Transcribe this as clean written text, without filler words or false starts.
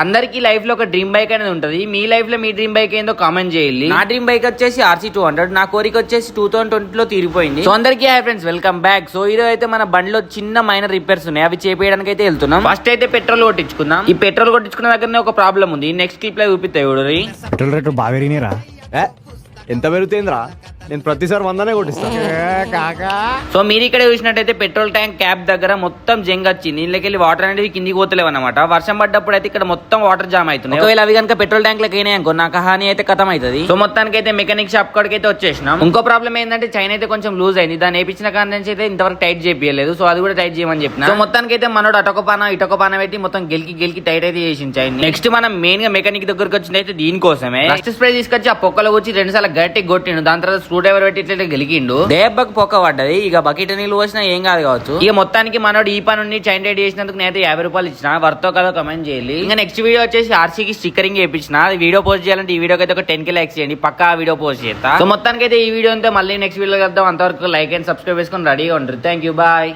అందరికి లైఫ్ లో ఒక డ్రీమ్ బైక్ అనేది ఉంటది. మీ లైఫ్ లో మీ డ్రీమ్ బైక్ ఏందో కామెంట్ చేయాలి. నా డ్రీమ్ బైక్ వచ్చేసి RC 200. నా కోరిక వచ్చేసి 2020 లో తీరిపోయింది. సో అందరికీ hi friends, welcome back. So ఈరోజు అయితే మన బండిలో చిన్న మైనర్ రిపేర్స్ ఉన్నాయి, అవి చేపించడానికి అయితే వెళ్తున్నాం. ఫస్ట్ అయితే పెట్రోల్ కొట్టించుకుందాం. ఈ పెట్రోల్ కొట్టించుకున్న దగ్గరనే ఒక ప్రాబ్లం ఉంది. నెక్స్ట్ క్లిప్ లో చూపిస్తాయి. పెట్రోల్ రేటు బాగా పెరిగినారా? ఎంత పెరుగుతుందిరా? నేను ప్రతిసారి 100నే కొట్టిస్తాను. సో మీరు ఇక్కడ చూసినట్టయితే పెట్రోల్ ట్యాంక్ క్యాప్ దగ్గర మొత్తం జంగ్ వచ్చింది. నీళ్ళకెళ్ళి వాటర్ అనేది కిందికి పోతలేవు అనమాట. వర్షం పడ్డప్పుడు అయితే ఇక్కడ మొత్తం వాటర్ జామ్ అవుతుంది. ఒకవేళ అవి కనుక పెట్రోల్ ట్యాంక్ లకి అయినాయి అనుకో, నాకు హాని అయితే కథం అవుతుంది. సో మొత్తానికి అయితే మెకానిక్ షాప్ కాడికి అయితే వచ్చేసినాం. ఇంకో ప్రాబ్లం ఏంటంటే చైన్ అయితే కొంచెం లూజ్ అయింది. దాన్ని వేయించిన కాడ నుంచి అయితే ఇంతవరకు టైట్ చేయలేదు. సో అది కూడా టైట్ చేయమని చెప్పిన. సో మొత్తానికి అయితే మనోడు అటొక పాన పెట్టి మొత్తం గెలికి టైట్ అయితే చేసింది చైన్. నెక్స్ట్ మనం మెయిన్ గా మెకానిక్ దగ్గరకు వచ్చింది అయితే దీనికోసమే. ఫస్ట్ స్ప్రే తీసుకొచ్చి ఆ పొక్కలో వచ్చి 2 సార్లు గట్టి కొట్టిండు. దాని తర్వాత స్క్రూ డ్రైవర్ పెట్టి ఇట్లా గెలికిండు. దేబ్బకు పొక్క పడ్డది. ఇక బకెట్ నీళ్ళు పోసినా ఏం కాదు కావచ్చు. ఇక మొత్తానికి మనోడు ఈ పని చైన్ టైట్ చేసినందుకు నేనైతే 50 రూపాయలు ఇచ్చిన. వర్తో కదా కమెంట్ చేయాలి. ఇంకా నెక్స్ట్ వీడియో వచ్చేసి RCకి స్టిక్కరింగ్ చేయించిన. వీడియో పోస్ట్ చేయాలంటే ఈ వీడియోకి అయితే ఒక 10K లైక్స్ చేయండి. పక్కా వీడియో పోస్ట్ చేస్తా. సో మొత్తానికి అయితే ఈ వీడియో అంతా మళ్ళీ నెక్స్ట్ వీడియో కలుద్దాం. అంతవరకు లైక్ అండ్ సబ్స్క్రైబ్ చేసుకొని రెడీగా ఉంటారు. Thank you, bye.